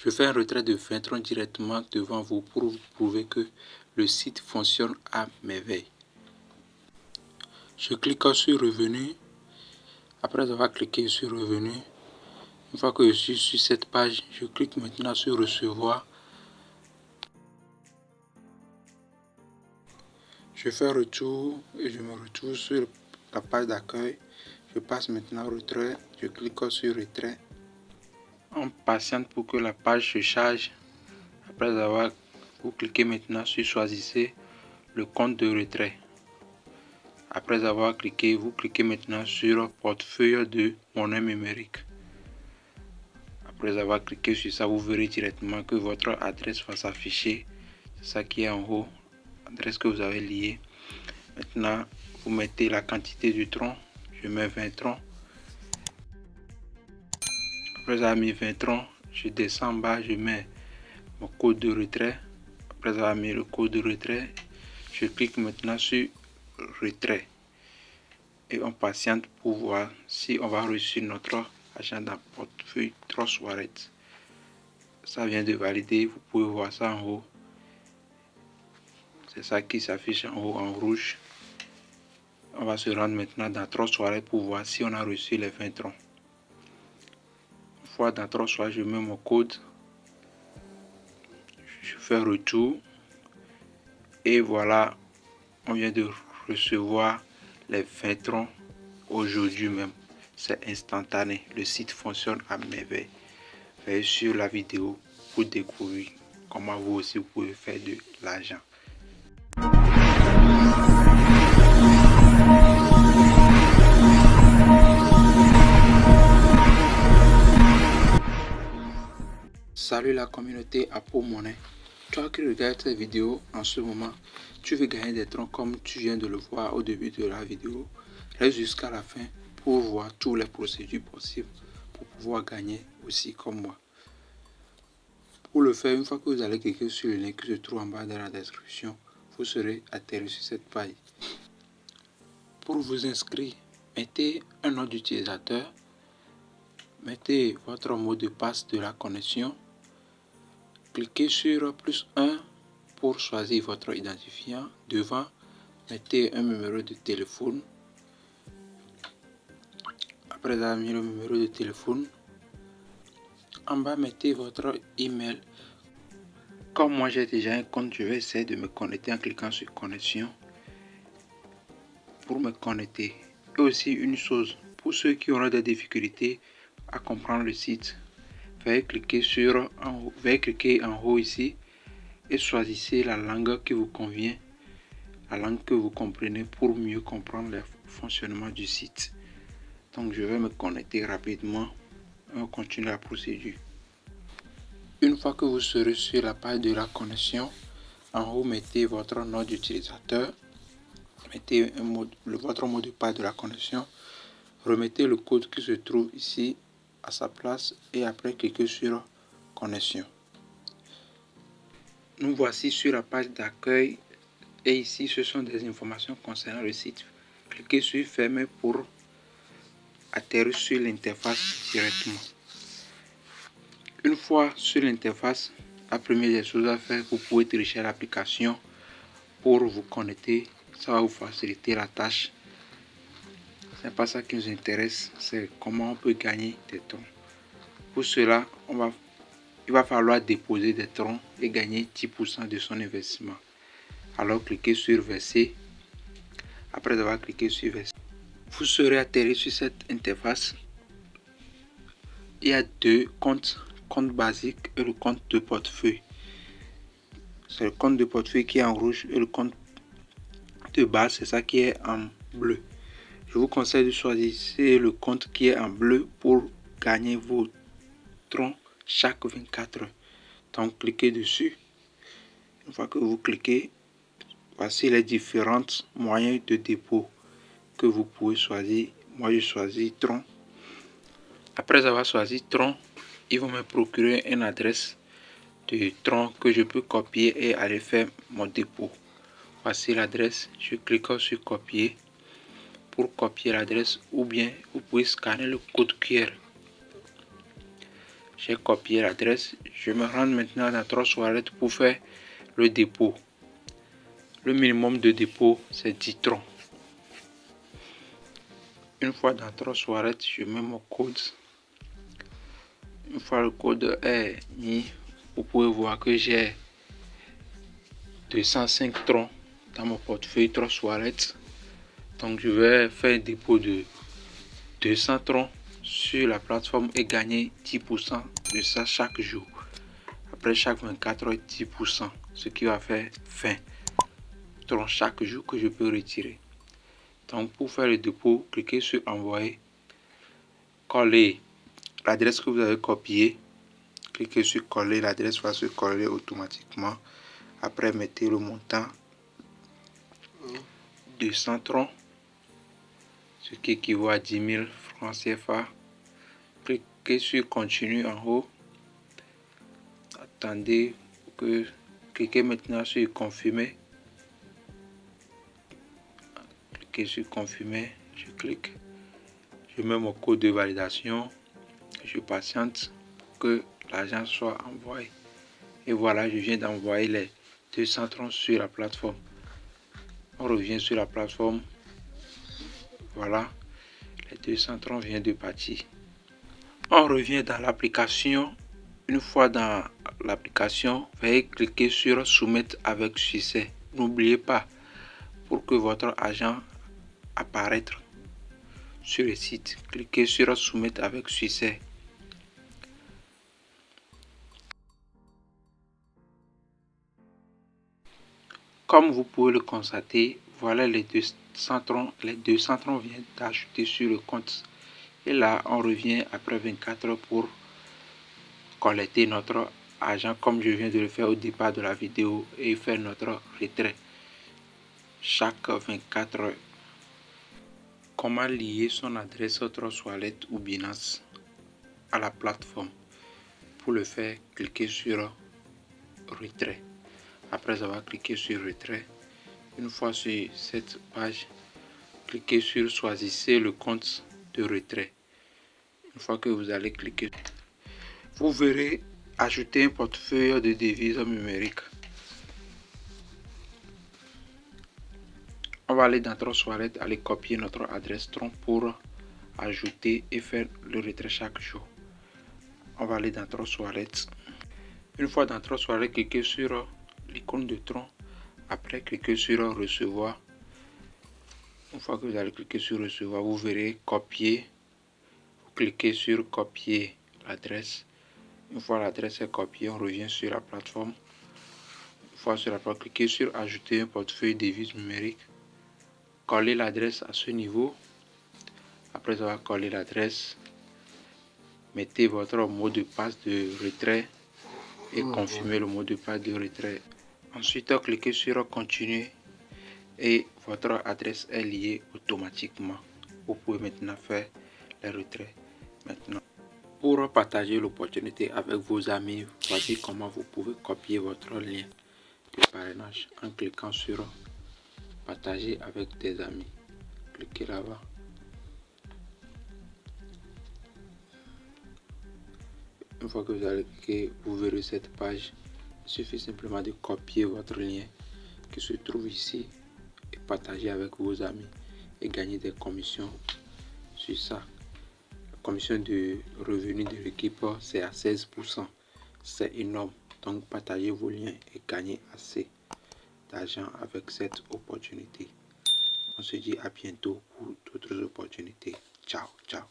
Je fais un retrait de 20 troncs directement devant vous pour vous prouver que le site fonctionne à merveille. Je clique sur Revenu. Après avoir cliqué sur Revenu, une fois que je suis sur cette page, je clique maintenant sur Recevoir. Je fais retour et je me retrouve sur la page d'accueil. Je passe maintenant au retrait. Je clique sur Retrait. On patiente pour que la page se charge. Après avoir, vous cliquez maintenant sur Choisissez le compte de retrait. Après avoir cliqué, vous cliquez maintenant sur Portefeuille de monnaie numérique. Après avoir cliqué sur ça, vous verrez directement que votre adresse va s'afficher. C'est ça qui est en haut, adresse que vous avez liée. Maintenant, vous mettez la quantité du tronc. Je mets 20 troncs. Après avoir mis 20 troncs, je descends en bas, je mets mon code de retrait. Après avoir mis le code de retrait, je clique maintenant sur Retrait. Et on patiente pour voir si on va reçu notre agenda portefeuille Trust Wallet. Ça vient de valider, vous pouvez voir ça en haut. C'est ça qui s'affiche en haut en rouge. On va se rendre maintenant dans Trust Wallet pour voir si on a reçu les 20 troncs. Une fois dans Trust Wallet, je mets mon code. Je fais retour. Et voilà, on vient de recevoir les 20 troncs aujourd'hui même. C'est instantané. Le site fonctionne à merveille. Veuillez sur la vidéo pour découvrir comment vous aussi vous pouvez faire de l'argent. Salut la communauté Apo Monnaie. Toi qui regardes cette vidéo en ce moment, tu veux gagner des troncs comme tu viens de le voir au début de la vidéo. Reste jusqu'à la fin pour voir toutes les procédures possibles pour pouvoir gagner aussi comme moi. Pour le faire, une fois que vous allez cliquer sur le lien qui se trouve en bas dans la description, vous serez atterri sur cette page. Pour vous inscrire, mettez un nom d'utilisateur, mettez votre mot de passe de la connexion, cliquez sur +1 pour choisir votre identifiant. Devant, mettez un numéro de téléphone. Après avoir mis le numéro de téléphone, en bas, mettez votre email. Comme moi j'ai déjà un compte, je vais essayer de me connecter en cliquant sur connexion pour me connecter. Et aussi une chose, pour ceux qui auront des difficultés à comprendre le site, veuillez cliquer en haut ici et choisissez la langue qui vous convient, la langue que vous comprenez pour mieux comprendre le fonctionnement du site. Donc je vais me connecter rapidement et on continue la procédure. Une fois que vous serez sur la page de la connexion, en haut mettez votre nom d'utilisateur, mettez votre mot de passe de la connexion, remettez le code qui se trouve ici à sa place et après cliquez sur connexion. Nous voici sur la page d'accueil et ici ce sont des informations concernant le site. Cliquez sur fermer pour atterrir sur l'interface directement. Une fois sur l'interface, la première des choses à faire, vous pouvez télécharger l'application pour vous connecter. Ça va vous faciliter la tâche. Ce n'est pas ça qui nous intéresse, c'est comment on peut gagner des troncs. Pour cela, il va falloir déposer des troncs et gagner 10% de son investissement. Alors cliquez sur Verser. Après avoir cliqué sur Verser, vous serez atterri sur cette interface. Il y a deux comptes. Compte basique et le compte de portefeuille. C'est le compte de portefeuille qui est en rouge et le compte de base, c'est ça qui est en bleu. Je vous conseille de choisir le compte qui est en bleu pour gagner vos troncs chaque 24 heures. Donc cliquez dessus. Une fois que vous cliquez, voici les différents moyens de dépôt que vous pouvez choisir. Moi je choisis tronc. Après avoir choisi tronc, ils vont me procurer une adresse de tronc que je peux copier et aller faire mon dépôt. Voici l'adresse. Je clique sur copier pour copier l'adresse ou bien vous pouvez scanner le code QR. J'ai copié l'adresse. Je me rends maintenant dans Trust Wallet pour faire le dépôt. Le minimum de dépôt, c'est 10 troncs. Une fois dans Trust Wallet, je mets mon code. Une fois le code est mis, vous pouvez voir que j'ai 205 troncs dans mon portefeuille Trust Wallet. Donc je vais faire un dépôt de 200 troncs sur la plateforme et gagner 10% de ça chaque jour. Après chaque 24 heures, 10%, ce qui va faire 20 troncs chaque jour que je peux retirer. Donc pour faire le dépôt, cliquez sur envoyer, coller l'adresse que vous avez copiée, cliquez sur coller, l'adresse va se coller automatiquement. Après mettez le montant 200 troncs, ce qui équivaut à 10 000 francs CFA. Cliquez sur continue en haut. Attendez que cliquez maintenant sur confirmer. Cliquez sur confirmer. Je clique. Je mets mon code de validation. Je patiente que l'argent soit envoyé. Et voilà, je viens d'envoyer les 200 troncs sur la plateforme. On revient sur la plateforme. Voilà, les 200 troncs viennent de partir. On revient dans l'application. Une fois dans l'application, veuillez cliquer sur soumettre avec succès. N'oubliez pas, pour que votre argent apparaisse sur le site, cliquez sur soumettre avec succès. Comme vous pouvez le constater, voilà les 200 troncs. Les 200 troncs viennent d'ajouter sur le compte. Et là, on revient après 24 heures pour collecter notre argent comme je viens de le faire au départ de la vidéo et faire notre retrait chaque 24 heures. Comment lier son adresse Trust Wallet ou Binance à la plateforme? Pour le faire, cliquez sur retrait. Après avoir cliqué sur retrait, une fois sur cette page, cliquez sur choisissez le compte de retrait. Une fois que vous allez cliquer, vous verrez ajouter un portefeuille de devises numériques. On va aller dans Trust Wallet, aller copier notre adresse tronc pour ajouter et faire le retrait chaque jour. On va aller dans Trust Wallet. Une fois dans Trust Wallet, cliquez sur l'icône de tronc. Après, cliquez sur recevoir. Une fois que vous allez cliquer sur recevoir, vous verrez copier. Vous cliquez sur copier l'adresse. Une fois l'adresse est copiée, on revient sur la plateforme. Une fois sur la plateforme, cliquez sur ajouter un portefeuille devises numérique. Collez l'adresse à ce niveau. Après avoir collé l'adresse, mettez votre mot de passe de retrait et confirmez le mot de passe de retrait. Ensuite, cliquez sur continuer et votre adresse est liée automatiquement. Vous pouvez maintenant faire les retraits. Maintenant, pour partager l'opportunité avec vos amis, voici comment vous pouvez copier votre lien de parrainage en cliquant sur partager avec des amis. Cliquez là-bas. Une fois que vous allez cliquer, vous verrez cette page. Il suffit simplement de copier votre lien qui se trouve ici et partager avec vos amis et gagner des commissions sur ça. La commission de revenu de l'équipe, c'est à 16%. C'est énorme. Donc partagez vos liens et gagnez assez d'argent avec cette opportunité. On se dit à bientôt pour d'autres opportunités. Ciao, ciao.